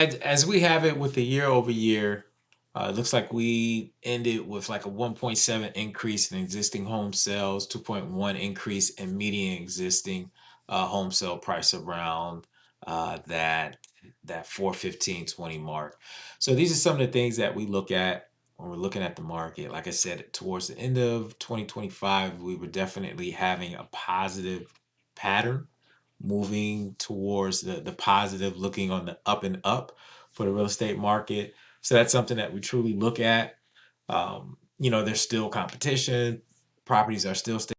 As we have it with the year over year, it looks like we ended with like a 1.7 increase in existing home sales, 2.1 increase in median existing home sale price around that 415.20 mark. So these are some of the things that we look at when we're looking at the market. Like I said, towards the end of 2025, we were definitely having a positive pattern moving towards the positive, looking on the up and up for the real estate market. So that's something that we truly look at. There's still competition. Properties are still so.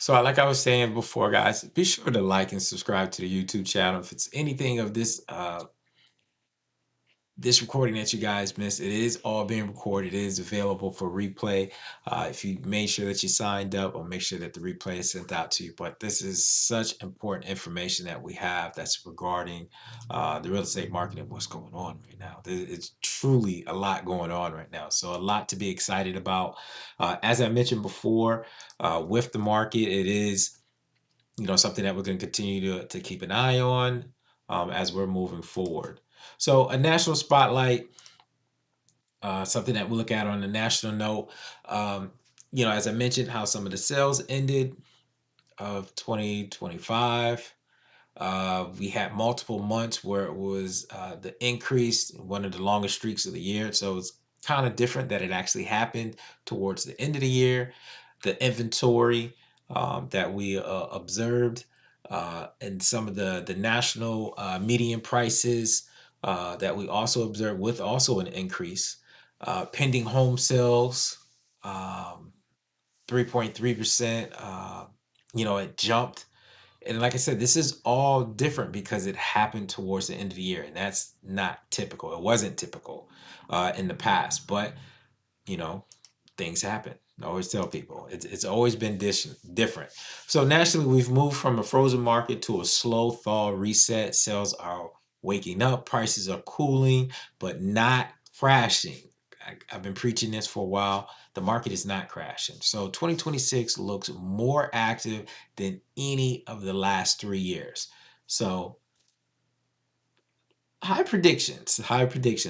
Like I was saying before, guys, be sure to like and subscribe to the YouTube channel. If it's anything of this recording that you guys missed, it is all being recorded. It is available for replay. If you make sure that you signed up, or make sure that the replay is sent out to you. But this is such important information that we have that's regarding the real estate market and what's going on right now. It's truly a lot going on right now. So a lot to be excited about. As I mentioned before, with the market, it is something that we're going to continue to keep an eye on as we're moving forward. So a national spotlight, something that we look at on a national note. Um, as I mentioned, how some of the sales ended of 2025. We had multiple months where it was the increase, one of the longest streaks of the year. So it's kind of different that it actually happened towards the end of the year. The inventory that we observed, and some of the national median prices that we also observed with also an increase. Pending home sales, 3.3%. It jumped, and like I said, this is all different because it happened towards the end of the year, and that's not typical. It wasn't typical in the past, but you know, things happen. I always tell people it's always been different. So nationally, we've moved from a frozen market to a slow thaw reset. Sales are waking up, prices are cooling, but not crashing. I've been preaching this for a while. The market is not crashing. So 2026 looks more active than any of the last 3 years. So high predictions.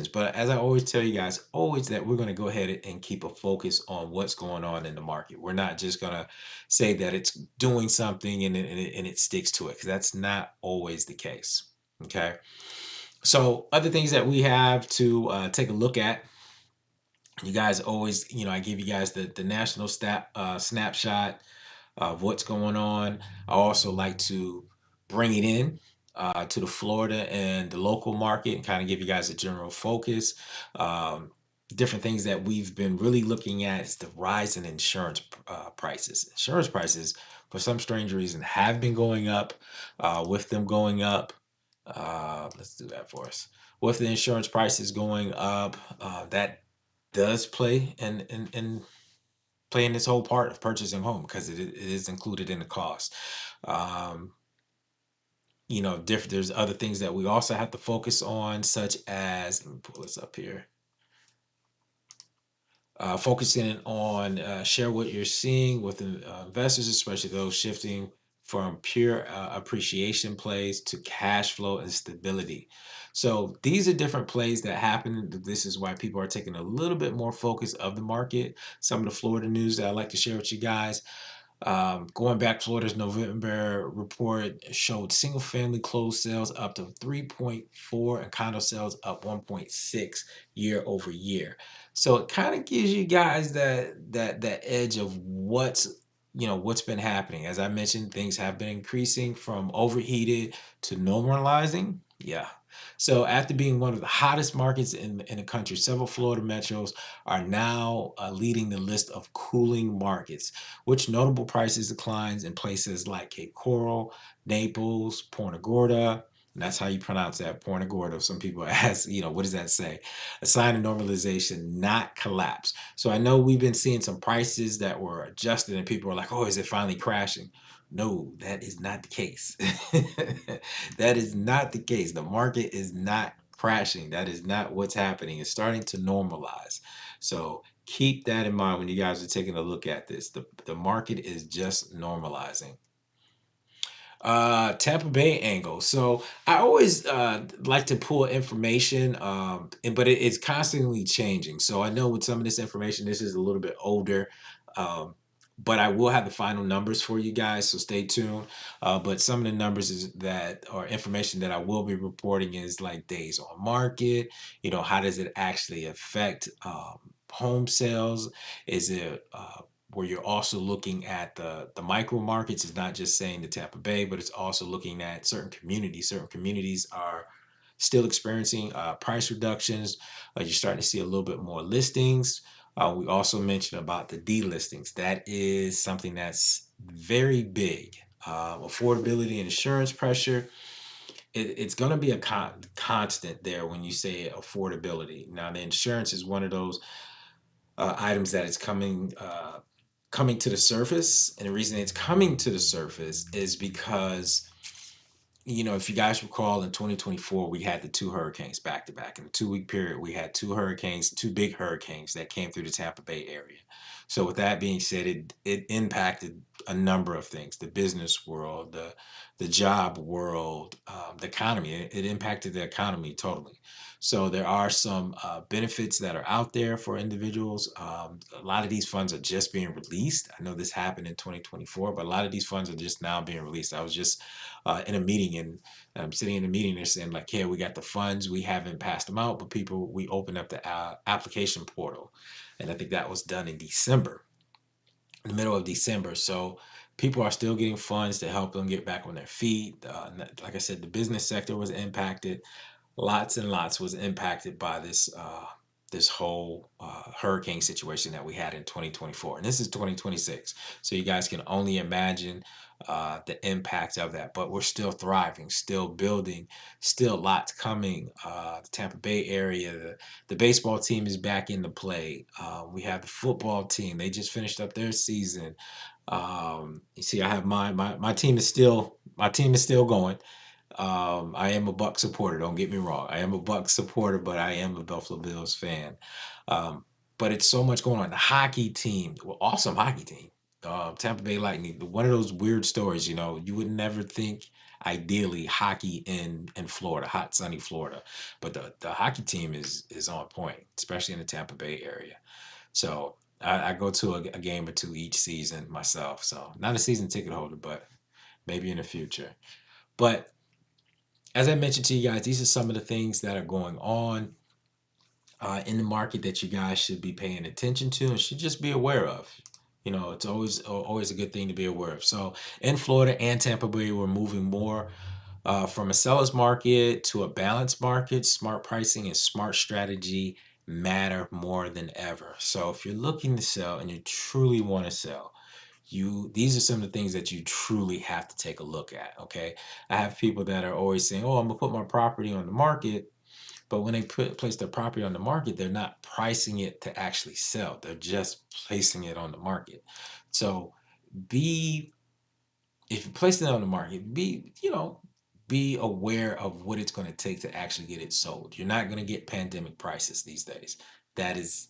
But as I always tell you guys, always that we're going to go ahead and keep a focus on what's going on in the market. We're not just going to say that it's doing something and it sticks to it, because that's not always the case. Okay. So other things that we have to take a look at. You guys always, I give you guys the national snapshot of what's going on. I also like to bring it in to the Florida and the local market and kind of give you guys a general focus. Um, Different things that we've been really looking at is the rise in insurance prices. Insurance prices, for some strange reason, have been going up. With them going up, let's do that for us. With the insurance prices going up, that does play and playing this whole part of purchasing home, because it is included in the cost. Um, there's other things that we also have to focus on, such as, let me pull this up here. Focusing on share what you're seeing with investors, especially those shifting from pure appreciation plays to cash flow and stability. So these are different plays that happen. This is why people are taking a little bit more focus of the market. Some of the Florida news that I like to share with you guys. Going back, Florida's November report showed single family closed sales up to 3.4 and condo sales up 1.6 year over year. So it kind of gives you guys that edge of what's been happening. As I mentioned, things have been increasing from overheated to normalizing. Yeah. So after being one of the hottest markets in the country, several Florida metros are now leading the list of cooling markets, which notable prices declines in places like Cape Coral, Naples, Punta Gorda. And that's how you pronounce that, Punta Gorda. Some people ask, what does that say? A sign of normalization, not collapse. So I know we've been seeing some prices that were adjusted and people are like, oh, is it finally crashing? No, that is not the case. That is not the case. The market is not crashing. That is not what's happening. It's starting to normalize. So keep that in mind when you guys are taking a look at this. The market is just normalizing. Tampa Bay angle. So I always like to pull information, but it's constantly changing. So I know with some of this information, this is a little bit older, um, but I will have the final numbers for you guys. So stay tuned. But some of the numbers is that or information that I will be reporting is like days on market. How does it actually affect home sales? Is it where you're also looking at the micro markets. Is not just saying the Tampa Bay, but it's also looking at certain communities. Certain communities are still experiencing price reductions. You're starting to see a little bit more listings. We also mentioned about the delistings. That is something that's very big. Affordability and insurance pressure. It's going to be a constant there when you say affordability. Now, the insurance is one of those items that is coming to the surface. And the reason it's coming to the surface is because, if you guys recall in 2024, we had the two hurricanes back to back. In a 2 week period, we had two hurricanes, two big hurricanes that came through the Tampa Bay area. So with that being said, it impacted a number of things: the business world, the job world, the economy. It impacted the economy totally. So there are some benefits that are out there for individuals. A lot of these funds are just being released. I know this happened in 2024, but a lot of these funds are just now being released. I was just in a meeting, and I'm sitting in a meeting, they're saying like, "Hey, we got the funds, we haven't passed them out, but we opened up the application portal," and I think that was done in December, in the middle of December. So people are still getting funds to help them get back on their feet. Like I said, the business sector was impacted. Lots and lots was impacted by this whole hurricane situation that we had in 2024, and this is 2026. So you guys can only imagine the impact of that. But we're still thriving, still building, still lots coming. The Tampa Bay area, the baseball team is back into play. We have the football team; they just finished up their season. You see, I have my team is still going. I am a Buck supporter. Don't get me wrong. I am a Buck supporter, but I am a Buffalo Bills fan. Um, but it's so much going on. The hockey team, well, awesome hockey team. Tampa Bay Lightning. One of those weird stories. You would never think ideally hockey in Florida, hot sunny Florida, but the hockey team is on point, especially in the Tampa Bay area. So I go to a game or two each season myself. So not a season ticket holder, but maybe in the future. But as I mentioned to you guys, these are some of the things that are going on in the market that you guys should be paying attention to and should just be aware of. It's always a good thing to be aware of. So in Florida and Tampa Bay, we're moving more from a seller's market to a balanced market. Smart pricing and smart strategy matter more than ever. So if you're looking to sell and you truly want to sell, these are some of the things that you truly have to take a look at. Okay, I have people that are always saying, oh, I'm gonna put my property on the market, but when they place their property on the market, they're not pricing it to actually sell, they're just placing it on the market. So be if you place it on the market, be aware of what it's going to take to actually get it sold. You're not going to get pandemic prices these days. That is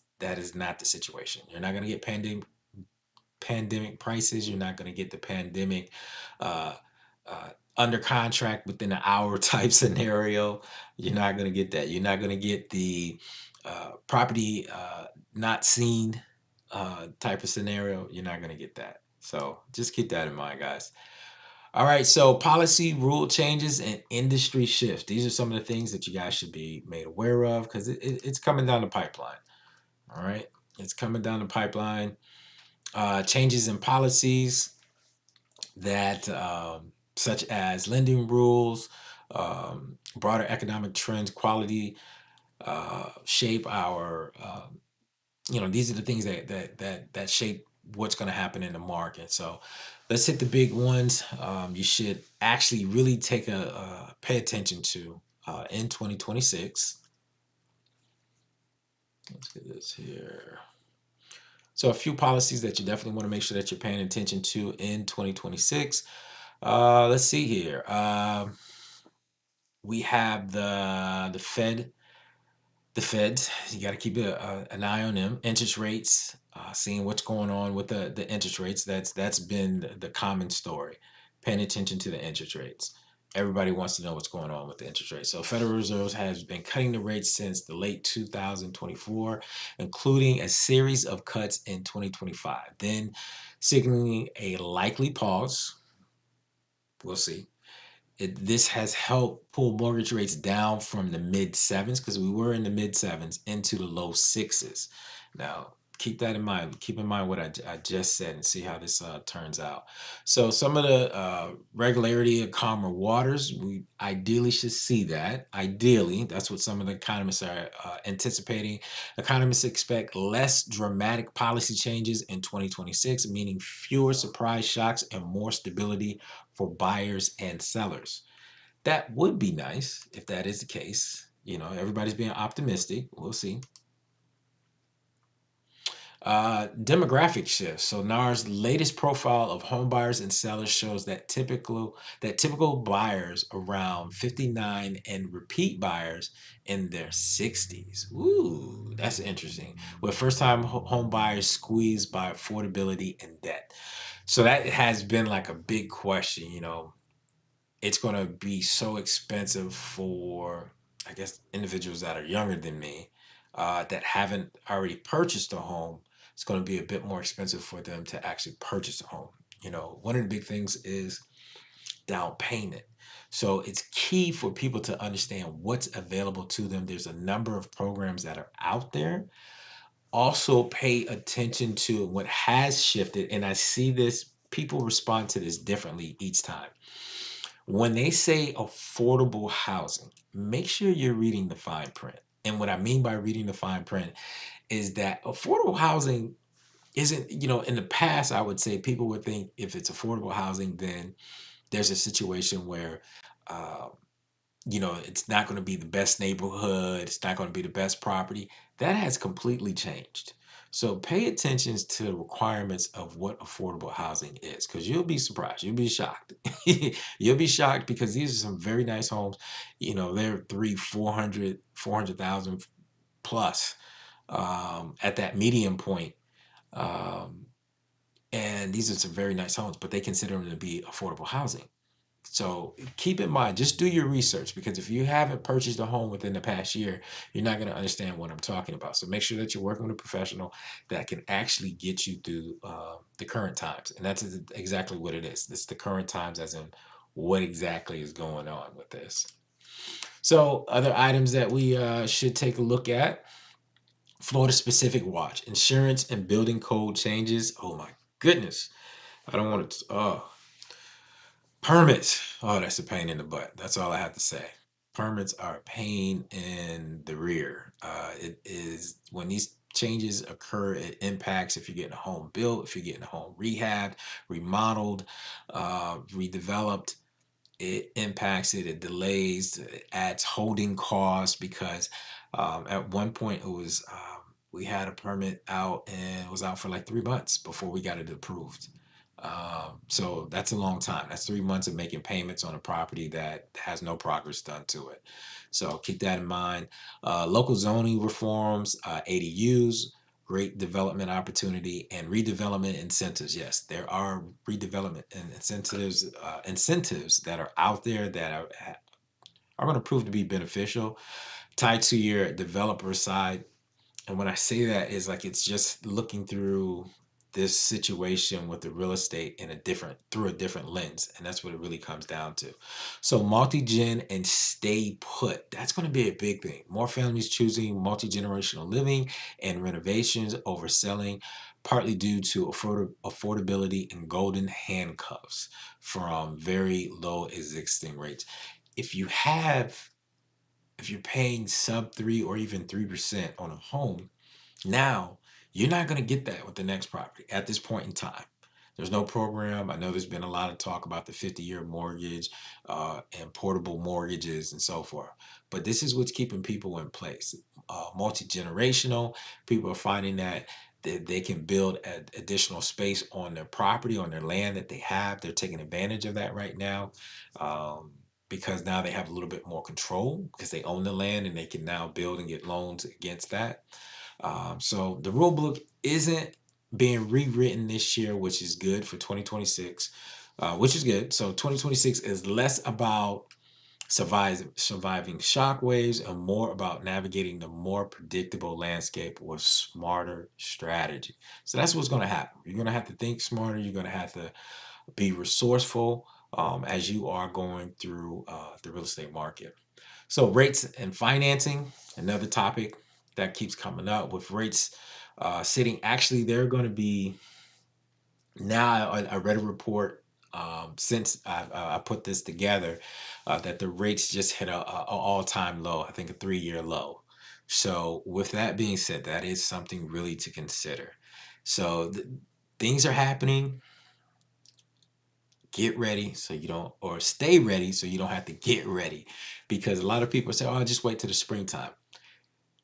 not the situation. You're not going to get pandemic prices. You're not going to get the pandemic uh, under contract within an hour type scenario. You're not going to get that. You're not going to get the property not seen type of scenario. You're not going to get that. So just keep that in mind, guys. All right, so policy, rule changes, and industry shifts. These are some of the things that you guys should be made aware of because it's coming down the pipeline. All right, it's coming down the pipeline. Changes in policies that, such as lending rules, broader economic trends, quality, shape our these are the things that shape what's going to happen in the market. So let's hit the big ones. You should actually really take a pay attention to in 2026. Let's get this here. So a few policies that you definitely want to make sure that you're paying attention to in 2026. Let's see here. We have the Fed. The Feds, you got to keep an eye on them. Interest rates, seeing what's going on with the interest rates. That's been the common story. Paying attention to the interest rates. Everybody wants to know what's going on with the interest rates. So Federal Reserve has been cutting the rates since the late 2024, including a series of cuts in 2025. Then signaling a likely pause. We'll see. This has helped pull mortgage rates down from the mid sevens because we were in the mid sevens into the low sixes. Now, keep that in mind. Keep in mind what I just said and see how this turns out. So, some of the regularity of calmer waters, we ideally should see that. Ideally, that's what some of the economists are anticipating. Economists expect less dramatic policy changes in 2026, meaning fewer surprise shocks and more stability for buyers and sellers. That would be nice if that is the case. Everybody's being optimistic. We'll see. Demographic shifts. So NAR's latest profile of home buyers and sellers shows that typical buyers around 59 and repeat buyers in their 60s. Ooh, that's interesting. With first-time home buyers squeezed by affordability and debt. So that has been like a big question. It's going to be so expensive for, I guess, individuals that are younger than me that haven't already purchased a home. It's going to be a bit more expensive for them to actually purchase a home. One of the big things is down payment. So it's key for people to understand what's available to them. There's a number of programs that are out there. Also, pay attention to what has shifted. And I see this, people respond to this differently each time. When they say affordable housing, make sure you're reading the fine print. And what I mean by reading the fine print is that affordable housing isn't, in the past, I would say people would think if it's affordable housing, then there's a situation where uh, it's not going to be the best neighborhood. It's not going to be the best property. That has completely changed. So pay attention to the requirements of what affordable housing is, because you'll be surprised. You'll be shocked. You'll be shocked because these are some very nice homes. They're 400,000 plus at that median point. Um, and these are some very nice homes, but they consider them to be affordable housing. So keep in mind, just do your research, because if you haven't purchased a home within the past year, you're not going to understand what I'm talking about. So make sure that you're working with a professional that can actually get you through the current times. And that's exactly what it is. It's the current times, as in what exactly is going on with this. So other items that we should take a look at: Florida specific watch, insurance and building code changes. Oh my goodness. I don't want to. Permits. Oh, that's a pain in the butt. That's all I have to say. Permits are a pain in the rear. It is when these changes occur, it impacts if you're getting a home built, if you're getting a home rehabbed, remodeled, redeveloped. It impacts it. It delays. It adds holding costs because at one point it was we had a permit out and it was out for like 3 months before we got it approved. So that's a long time. That's 3 months of making payments on a property that has no progress done to it. So keep that in mind. Local zoning reforms, ADUs, great development opportunity and redevelopment incentives. Yes, there are redevelopment and incentives that are out there that are going to prove to be beneficial, tied to your developer side. And when I say that is like it's just looking through this situation with the real estate in a different through a different lens. And that's what it really comes down to. So multi-gen and stay put. That's going to be a big thing. More families choosing multi-generational living and renovations over selling, partly due to affordability and golden handcuffs from very low existing rates. If you have if you're paying sub 3 or even 3% on a home, now, you're not going to get that with the next property at this point in time. There's no program. I know there's been a lot of talk about the 50-year mortgage and portable mortgages and so forth. But this is what's keeping people in place. Multi-generational, people are finding that they can build additional space on their property, on their land that they have. They're taking advantage of that right now. Because now they have a little bit more control because they own the land and they can now build and get loans against that. So the rule book isn't being rewritten this year, which is good for 2026, which is good. So 2026 is less about surviving shock waves and more about navigating the more predictable landscape with smarter strategy. So that's what's going to happen. You're going to have to think smarter. You're going to have to be resourceful as you are going through the real estate market. So rates and financing, another topic that keeps coming up with rates sitting. Actually, they're going to be now. I read a report since I put this together that the rates just hit a all-time low. I think a 3-year low. So with that being said, that is something really to consider. So things are happening. Get ready so you don't, or stay ready so you don't have to get ready, because a lot of people say, "Oh, just wait till the springtime."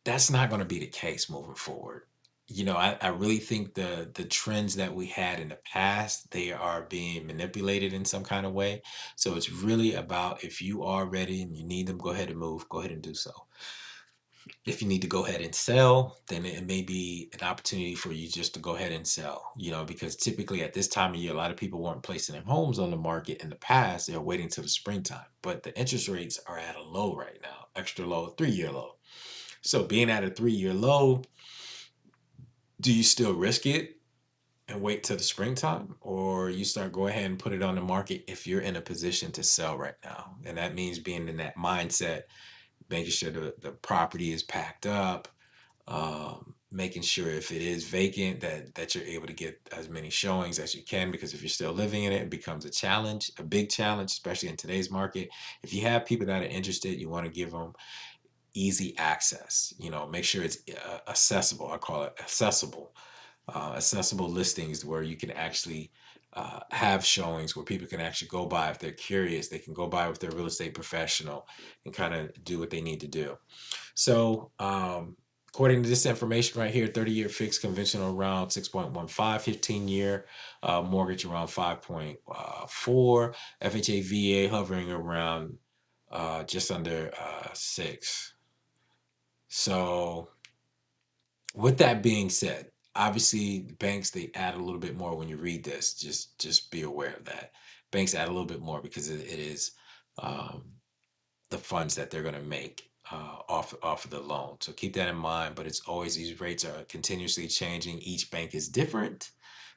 That's not going to be the case moving forward. I really think the trends that we had in the past, they are being manipulated in some kind of way. So it's really about, if you are ready and you need them, go ahead and move, go ahead and do so. If you need to go ahead and sell, then it may be an opportunity for you just to go ahead and sell, because typically at this time of year, a lot of people weren't placing their homes on the market in the past. They're waiting till the springtime, but the interest rates are at a low right now, extra low, 3-year low. So being at a 3-year low, do you still risk it and wait till the springtime, or you start go ahead and put it on the market if you're in a position to sell right now? And that means being in that mindset, making sure the property is packed up, making sure if it is vacant that you're able to get as many showings as you can, because if you're still living in it, it becomes a challenge, a big challenge, especially in today's market. If you have people that are interested, you want to give them easy access. Make sure it's accessible. I call it accessible. Accessible listings where you can actually have showings where people can actually go by if they're curious. They can go by with their real estate professional and kind of do what they need to do. So, according to this information right here, 30-year fixed conventional around 6.15, 15-year mortgage around 5.4, FHA VA hovering around just under 6. So, with that being said, obviously banks, they add a little bit more when you read this. Just be aware of that. Banks add a little bit more because it is um, the funds that they're going to make off of the loan. So keep that in mind. But it's always, these rates are continuously changing. Each bank is different,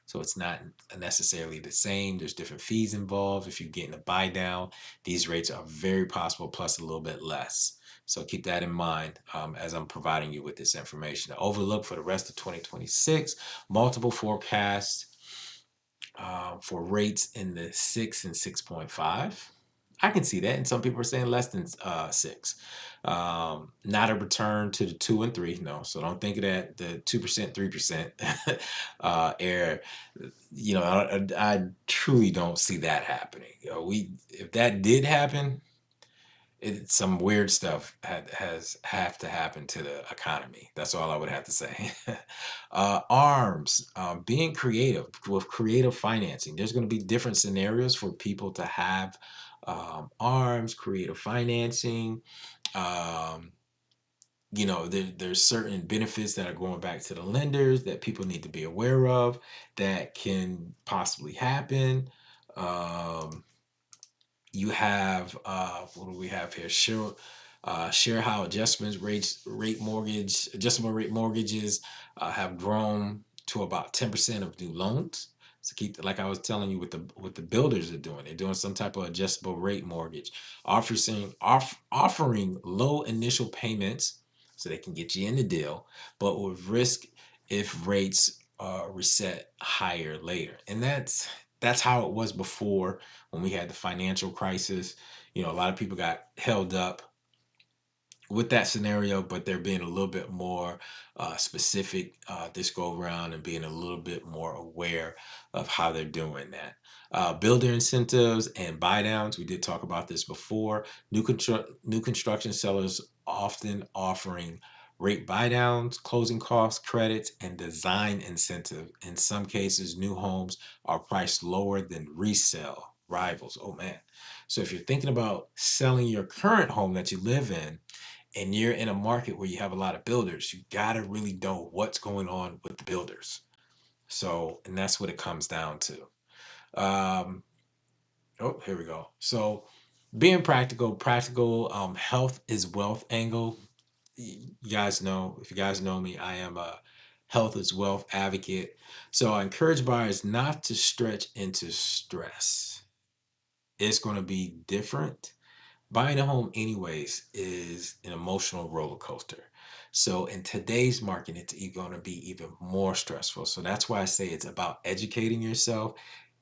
so it's not necessarily the same. There's different fees involved. If you're getting a buy down, these rates are very possible plus a little bit less. So keep that in mind as I'm providing you with this information. The overlook for the rest of 2026, multiple forecasts for rates in the 6 and 6.5. I can see that. And some people are saying less than 6. Not a return to the 2 and 3. No. So don't think of that, the 2%, 3% error. I truly don't see that happening. If that did happen, some weird stuff have to happen to the economy. That's all I would have to say. Arms, being creative with creative financing. There's going to be different scenarios for people to have arms, creative financing. Um, there's certain benefits that are going back to the lenders that people need to be aware of that can possibly happen. Um, you have what do we have here? Share how adjustable rate mortgages have grown to about 10% of new loans. So keep, like I was telling you, with the builders are doing, they're doing some type of adjustable rate mortgage, offering low initial payments so they can get you in the deal, but with risk if rates reset higher later. And that's how it was before when we had the financial crisis. A lot of people got held up with that scenario, but they're being a little bit more specific this go around and being a little bit more aware of how they're doing that. Builder incentives and buy downs. We did talk about this before. New construction sellers often offering rate buy downs, closing cost credits, and design incentive. In some cases, new homes are priced lower than resale rivals. Oh man. So if you're thinking about selling your current home that you live in, and you're in a market where you have a lot of builders, you got to really know what's going on with the builders. So, and that's what it comes down to. Um, oh, here we go. So, being practical, health is wealth angle. You guys know, if you guys know me, I am a health is wealth advocate. So, I encourage buyers not to stretch into stress. It's going to be different. Buying a home anyways is an emotional roller coaster. So in today's market, it's going to be even more stressful. So that's why I say it's about educating yourself,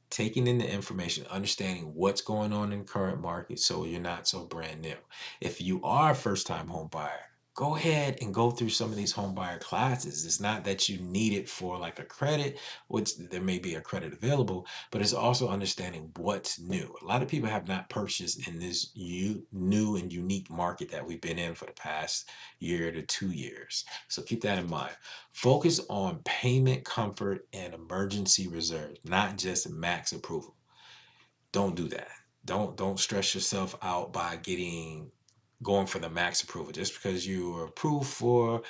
taking in the information, understanding what's going on in the current market so you're not so brand new. If you are a first time home buyer, go ahead and go through some of these home buyer classes. It's not that you need it for like a credit, which there may be a credit available, but it's also understanding what's new. A lot of people have not purchased in this new and unique market that we've been in for the past year to 2 years. So keep that in mind. Focus on payment comfort and emergency reserves, not just max approval. Don't do that. Don't stress yourself out by going for the max approval. Just because you are approved for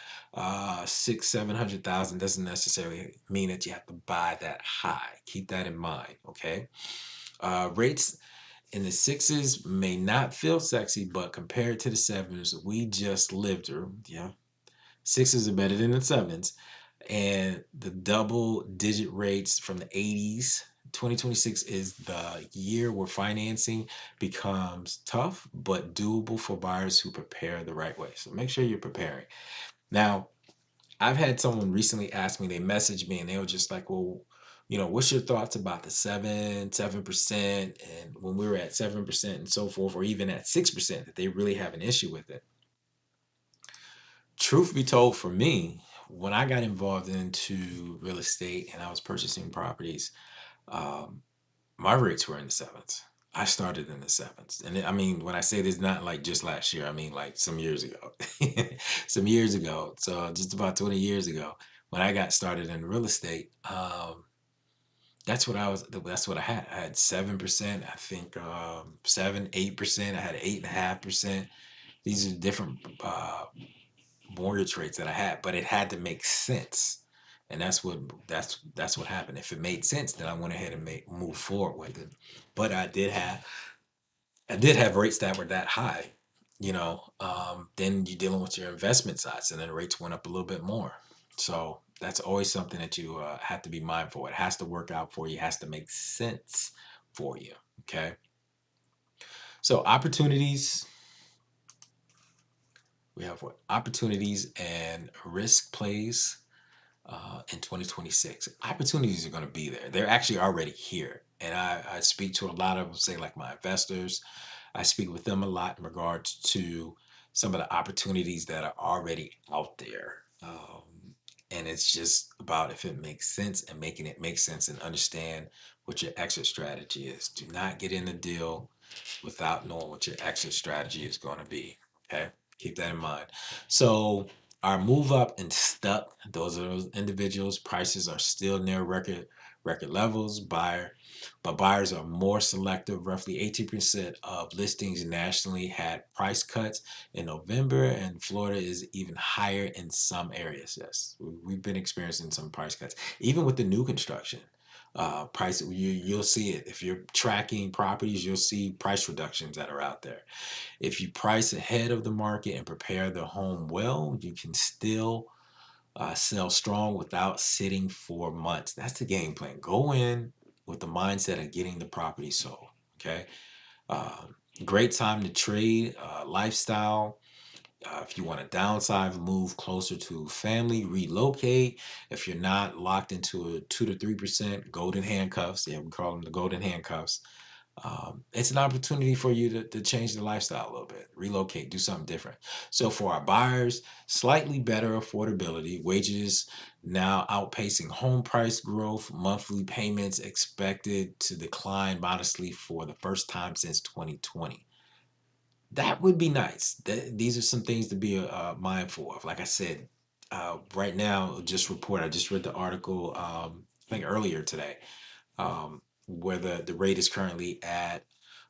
600,000, 700,000 doesn't necessarily mean that you have to buy that high. Keep that in mind. Okay. Rates in the sixes may not feel sexy, but compared to the sevens we just lived through, yeah, sixes are better than the sevens, and the double digit rates from the 80s. 2026 is the year where financing becomes tough but doable for buyers who prepare the right way. So make sure you're preparing. Now, I've had someone recently ask me, they messaged me and they were just like, well, what's your thoughts about the 7%, and when we were at 7% and so forth, or even at 6%, that they really have an issue with it. Truth be told, for me, when I got involved into real estate and I was purchasing properties, um, my rates were in the sevens. I started in the sevens. And I mean, when I say this, not like just last year, I mean like some years ago. Some years ago. So just about 20 years ago, when I got started in real estate, that's what I had. I had 7%, I think 7, 8%. I had 8.5%. These are different mortgage rates that I had, but it had to make sense. And that's what happened. If it made sense, then I went ahead and move forward with it. But I did have rates that were that high. Then you're dealing with your investment sides, and then the rates went up a little bit more. So that's always something that you have to be mindful. It has to work out for you. It has to make sense for you. Okay. So opportunities. We have what? Opportunities and risk plays in 2026. Opportunities are going to be there. They're actually already here. And I speak to a lot of, say, like my investors. I speak with them a lot in regards to some of the opportunities that are already out there. And it's just about if it makes sense and making it make sense and understand what your exit strategy is. Do not get in the deal without knowing what your exit strategy is going to be. Okay. Keep that in mind. So Our move up and stuck. Those are those individuals. Prices are still near record levels. But buyers are more selective. Roughly 18% of listings nationally had price cuts in November, and Florida is even higher in some areas. Yes, we've been experiencing some price cuts, even with the new construction. Price you'll see it if you're tracking properties. You'll see price reductions that are out there. If you price ahead of the market and prepare the home well, you can still sell strong without sitting for months. That's the game plan. Go in with the mindset of getting the property sold. Okay. Uh, Great time to trade, lifestyle. If you want to downsize, move closer to family, relocate. If you're not locked into a 2 to 3% golden handcuffs, yeah, we call them the golden handcuffs. It's an opportunity for you to change the lifestyle a little bit, relocate, do something different. So for our buyers, slightly better affordability, wages now outpacing home price growth, monthly payments expected to decline modestly for the first time since 2020. That would be nice. These are some things to be mindful of. Like I said, right now, I just read the article, I think earlier today, where the rate is currently at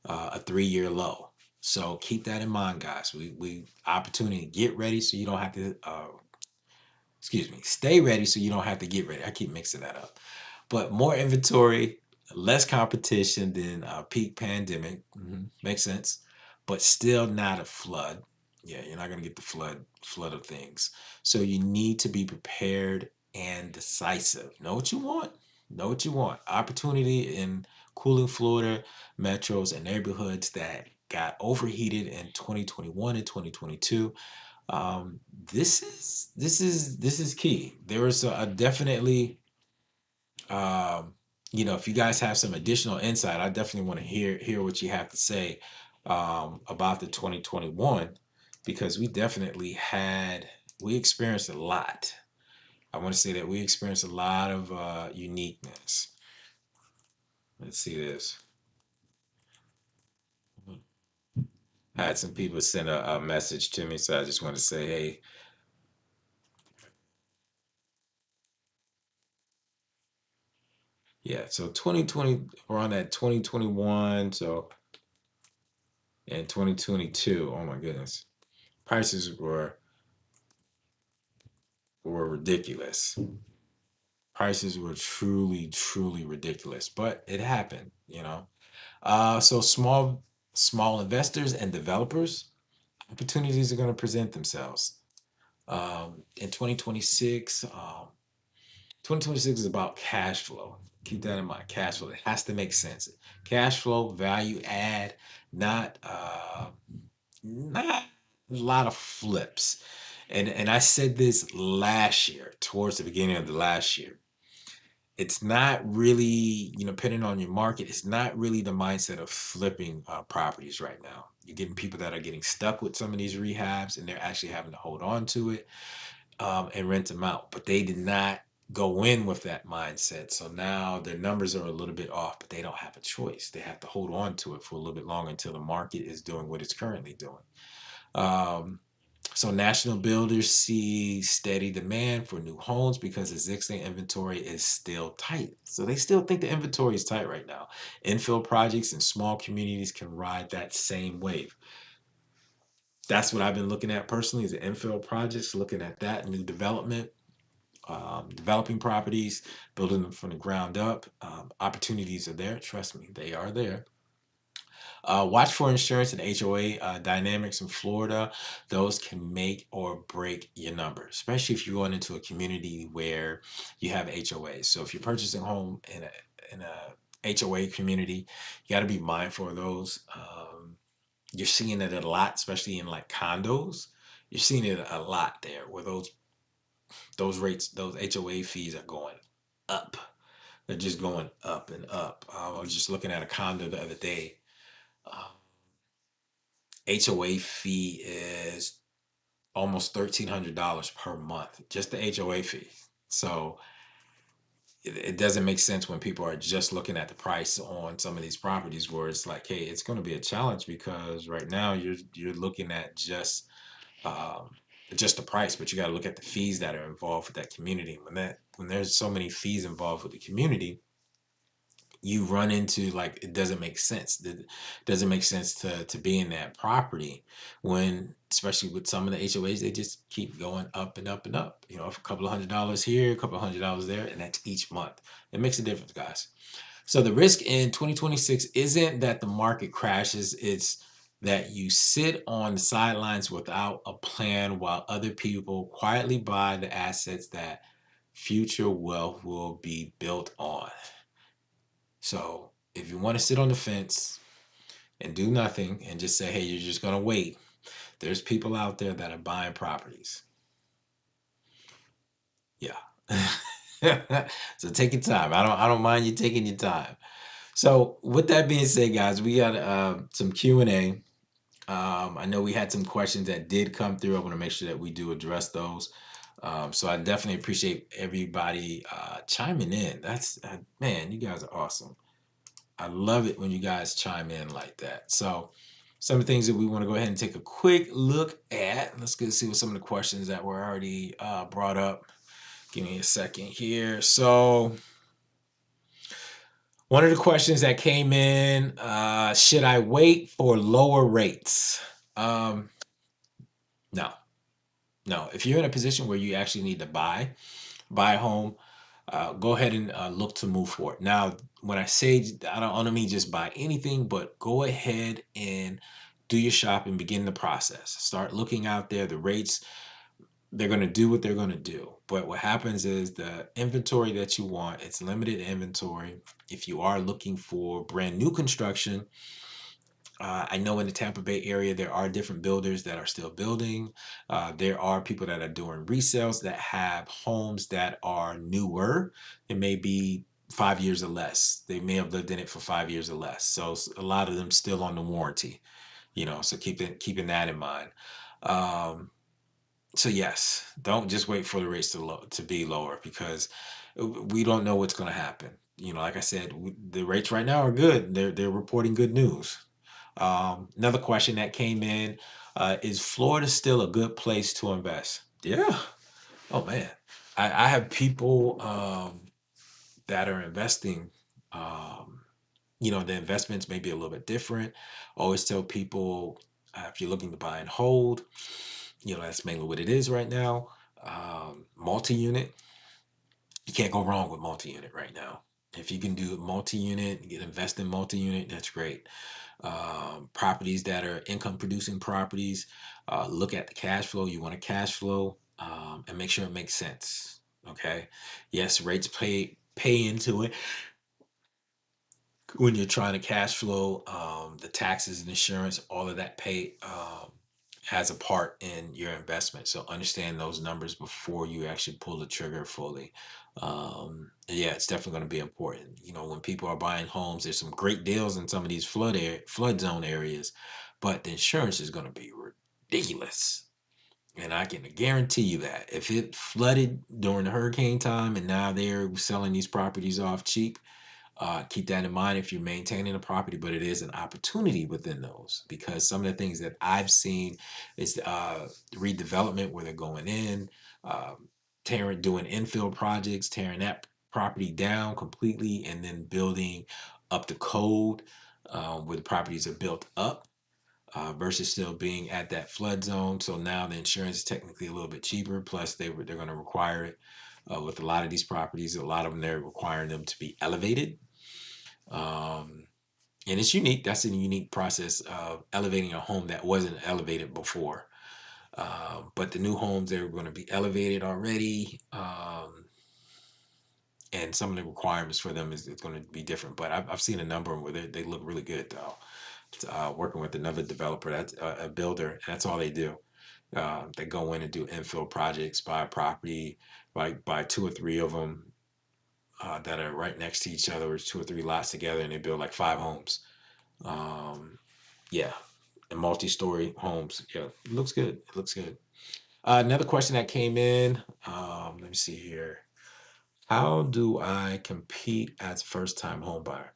a 3-year low. So keep that in mind, guys. We opportunity, get ready so you don't have to. Excuse me, stay ready so you don't have to get ready. I keep mixing that up. But more inventory, less competition than peak pandemic. Makes sense, but still not a flood. Yeah, you're not gonna get the flood of things. So you need to be prepared and decisive. Know what you want. Know what you want. Opportunity in cooling Florida metros and neighborhoods that got overheated in 2021 and 2022. This is key. There is a definitely, um, if you guys have some additional insight, I definitely want to hear what you have to say about the 2021, because we experienced a lot. I want to say that we experienced a lot of uniqueness. Let's see this. I had some people send a message to me, so I just want to say, hey, yeah. So 2020, we're on that 2021. So in 2022, oh my goodness, prices were ridiculous. Prices were truly, truly ridiculous, but it happened. So small investors and developers, opportunities are going to present themselves. In 2026 is about cash flow. Keep that in mind. Cash flow. It has to make sense. Cash flow, value add, not not a lot of flips. And I said this last year, towards the beginning of the last year. It's not really, depending on your market, it's not really the mindset of flipping properties right now. You're getting people that are getting stuck with some of these rehabs, and they're actually having to hold on to it and rent them out. But they did not go in with that mindset. So now their numbers are a little bit off, but they don't have a choice. They have to hold on to it for a little bit longer until the market is doing what it's currently doing. Um, so national builders see steady demand for new homes because existing inventory is still tight. So they still think the inventory is tight right now. Infill projects and small communities can ride that same wave. That's what I've been looking at personally, is the infill projects, looking at that new development, developing properties, building them from the ground up. Opportunities are there. Trust me, they are there. Watch for insurance and HOA dynamics in Florida. Those can make or break your number, especially if you're going into a community where you have HOAs. So if you're purchasing a home in a HOA community, you got to be mindful of those. You're seeing it a lot, especially in like condos. You're seeing it a lot there, where those rates, those HOA fees are going up. They're just going up and up. I was just looking at a condo the other day. HOA fee is almost $1,300 per month, just the HOA fee. So it doesn't make sense when people are just looking at the price on some of these properties, where it's like, hey, it's going to be a challenge, because right now you're looking at just um, just the price, but you got to look at the fees that are involved with that community. When there's so many fees involved with the community, you run into, like, it doesn't make sense. It doesn't make sense to be in that property when, especially with some of the HOAs, they just keep going up and up and up. You know, a couple of $100 here, a couple of $100 there, and that's each month. It makes a difference, guys. So the risk in 2026 isn't that the market crashes, it's that you sit on the sidelines without a plan while other people quietly buy the assets that future wealth will be built on. So if you want to sit on the fence and do nothing and just say, hey, you're just going to wait, there's people out there that are buying properties. Yeah. So take your time. I don't mind you taking your time. So with that being said, guys, we got some Q&A. I know we had some questions that did come through. I want to make sure that we do address those. So I definitely appreciate everybody chiming in. That's man, you guys are awesome. I love it when you guys chime in like that. So some of the things that we want to go ahead and take a quick look at. Let's go see what some of the questions that were already brought up. Give me a second here. So one of the questions that came in, should I wait for lower rates? Um, no, no. If you're in a position where you actually need to buy a home, go ahead and look to move forward. Now, when I say, I don't mean just buy anything, but go ahead and do your shopping, begin the process. Start looking out there. The rates, they're going to do what they're going to do. But what happens is the inventory that you want, it's limited inventory. If you are looking for brand new construction, I know in the Tampa Bay area, there are different builders that are still building. There are people that are doing resales that have homes that are newer. It may be 5 years or less. They may have lived in it for 5 years or less. So a lot of them still on the warranty, so keeping that in mind. Um, so yes, don't just wait for the rates to be lower, because we don't know what's going to happen. Like I said, the rates right now are good. They're reporting good news. Another question that came in, is Florida still a good place to invest? Yeah. Oh man. I have people that are investing. Um, the investments may be a little bit different. I always tell people, if you're looking to buy and hold, that's mainly what it is right now. Multi-unit, you can't go wrong with multi-unit right now. If you can do multi-unit, invest in multi-unit, that's great. Properties that are income producing properties, look at the cash flow. You want a cash flow, and make sure it makes sense. Okay. Yes, rates pay into it when you're trying to cash flow. The taxes and insurance, all of that pay has a part in your investment. So understand those numbers before you actually pull the trigger fully. Yeah, it's definitely going to be important. When people are buying homes, there's some great deals in some of these flood zone areas, but the insurance is going to be ridiculous. And I can guarantee you that if it flooded during the hurricane time and now they're selling these properties off cheap, keep that in mind if you're maintaining a property, but it is an opportunity within those, because some of the things that I've seen is redevelopment where they're going in, doing infill projects, tearing that property down completely, and then building up the code where the properties are built up. Versus still being at that flood zone. So now the insurance is technically a little bit cheaper. Plus, they're going to require it with a lot of these properties. A lot of them, they're requiring them to be elevated, um, and it's unique. That's a unique process of elevating a home that wasn't elevated before. But the new homes, they're going to be elevated already. And some of the requirements for them is it's going to be different. But I've seen a number where they look really good, though. Working with another developer, that's a builder, and that's all they do. They go in and do infill projects, buy a property, buy two or three of them that are right next to each other, or two or three lots together, and they build like 5 homes. Um, yeah, and multi-story homes. Yeah, it looks good. It looks good. Another question that came in. Let me see here. How do I compete as first-time home buyer?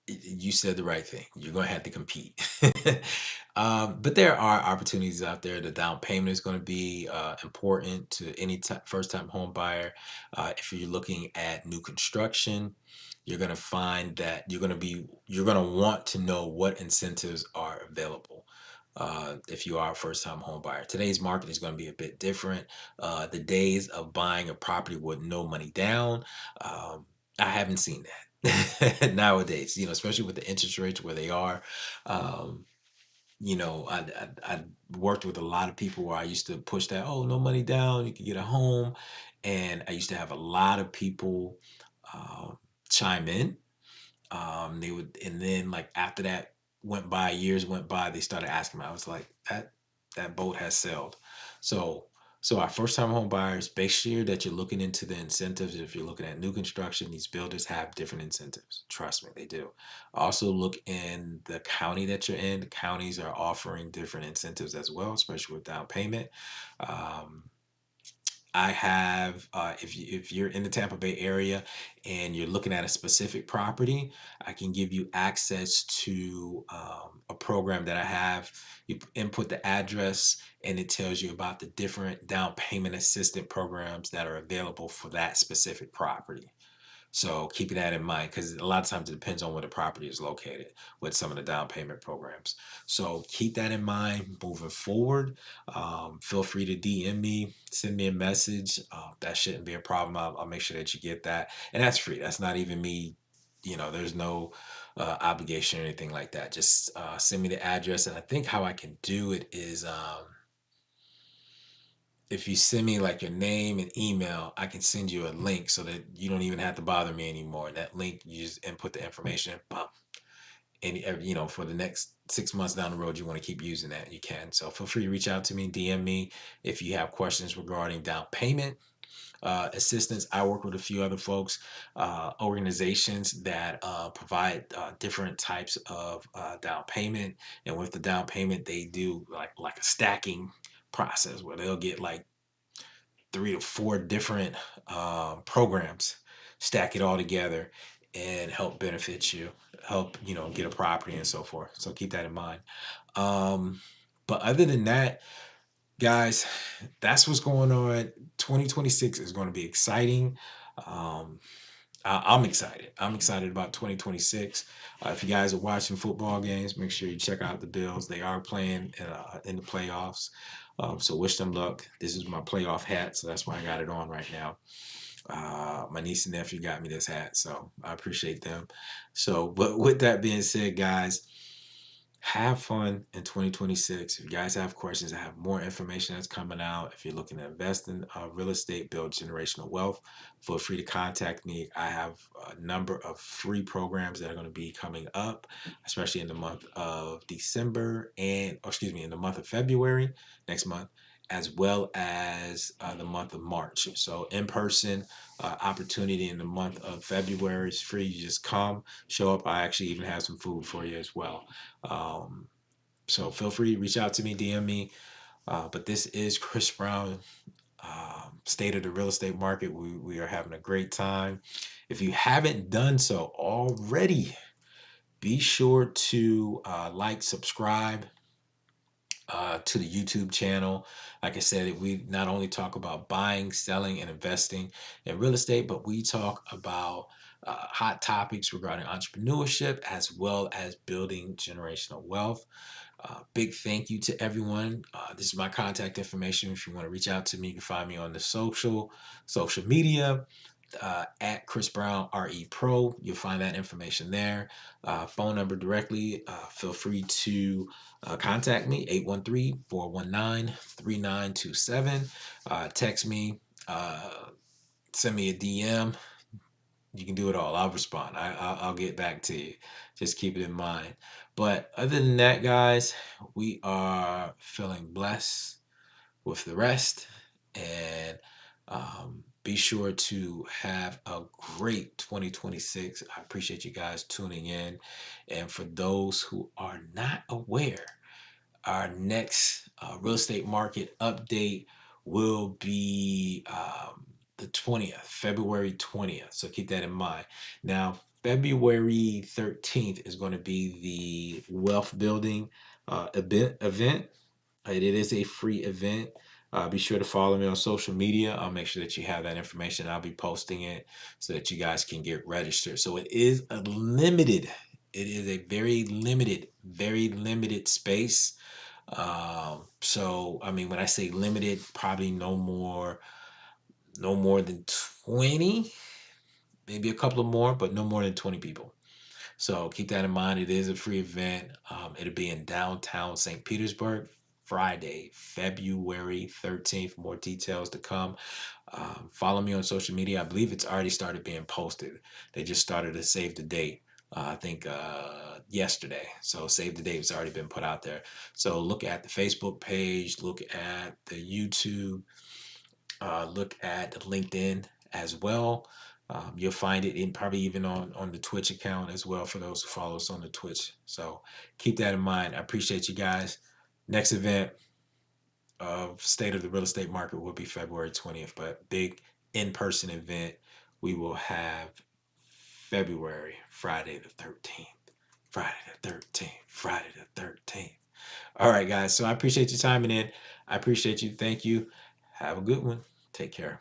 You said the right thing. You're going to have to compete. But there are opportunities out there. The down payment is going to be important to any first time home buyer. If you're looking at new construction, you're going to find that you're going to want to know what incentives are available. If you are a first time home buyer, today's market is going to be a bit different. The days of buying a property with no money down, um, I haven't seen that nowadays, especially with the interest rates where they are. Um, I worked with a lot of people where I used to push that, oh, no money down, you can get a home. And I used to have a lot of people uh, chime in. They would, and then like after that years went by, they started asking me. I was like, that boat has sailed. So, so our first time home buyers, make sure that you're looking into the incentives. If you're looking at new construction, these builders have different incentives. Trust me, they do. Also, look in the county that you're in. The counties are offering different incentives as well, especially with down payment. Um, I have, if you're in the Tampa Bay area and you're looking at a specific property, I can give you access to a program that I have. You input the address and it tells you about the different down payment assistance programs that are available for that specific property. So keeping that in mind, because a lot of times it depends on where the property is located with some of the down payment programs. So keep that in mind moving forward. Feel free to DM me, send me a message. That shouldn't be a problem. I'll make sure that you get that. And that's free. That's not even me. There's no obligation or anything like that. Just send me the address. And I think how I can do it is if you send me like your name and email, I can send you a link so that you don't even have to bother me anymore. And that link, you just input the information, pop. And for the next 6 months down the road, you want to keep using that, you can. So feel free to reach out to me, DM me if you have questions regarding down payment assistance. I work with a few other folks, organizations that provide different types of down payment. And with the down payment, they do like a stacking process where they'll get like 3 to 4 different programs, stack it all together, and help benefit you, help get a property and so forth. So keep that in mind. Um, but other than that, guys, that's what's going on. 2026 is going to be exciting. Um, I'm excited. I'm excited about 2026. If you guys are watching football games, make sure you check out the Bills. They are playing in the playoffs. So wish them luck. This is my playoff hat, so that's why I got it on right now. My niece and nephew got me this hat, so I appreciate them. So, but with that being said, guys, have fun in 2026. If you guys have questions, I have more information that's coming out. If you're looking to invest in real estate, build generational wealth, feel free to contact me. I have a number of free programs that are going to be coming up, especially in the month of December or excuse me, in the month of February, next month, as well as the month of March. So in person opportunity in the month of February is free. You just come, show up. I actually even have some food for you as well. Um, so feel free to reach out to me, DM me. But this is Chris Brown, State of the Real Estate Market. We are having a great time. If you haven't done so already, be sure to like, subscribe to the YouTube channel. Like I said, we not only talk about buying, selling, and investing in real estate, but we talk about hot topics regarding entrepreneurship as well as building generational wealth. Big thank you to everyone. This is my contact information. If you want to reach out to me, you can find me on the social media at ChrisBrownREPro. You'll find that information there. Phone number directly. Feel free to contact me 813-419-3927. Text me. Send me a DM. You can do it all. I'll respond. I'll get back to you. Just keep it in mind. But other than that, guys, we are feeling blessed with the rest. And be sure to have a great 2026. I appreciate you guys tuning in. And for those who are not aware, our next real estate market update will be the 20th, February 20th. So keep that in mind. Now, February 13th is going to be the wealth building event. It is a free event. Be sure to follow me on social media. I'll make sure that you have that information. I'll be posting it so that you guys can get registered. So it is a limited, it is a very limited space. So I mean, when I say limited, probably no more than 20, maybe a couple of more, but no more than 20 people. So keep that in mind. It is a free event. It'll be in downtown St. Petersburg, Friday, February 13th. More details to come. Follow me on social media. I believe it's already started being posted. They just started to save the date. I think yesterday. So save the date has already been put out there. So look at the Facebook page, look at the YouTube, look at LinkedIn as well. You'll find it in probably even on the Twitch account as well for those who follow us on the Twitch. So keep that in mind. I appreciate you guys. Next event of State of the Real Estate Market will be February 20th, but big in-person event we will have February, Friday the 13th. Friday the 13th. Friday the 13th. All right, guys. So I appreciate you timing in. I appreciate you. Thank you. Have a good one. Take care.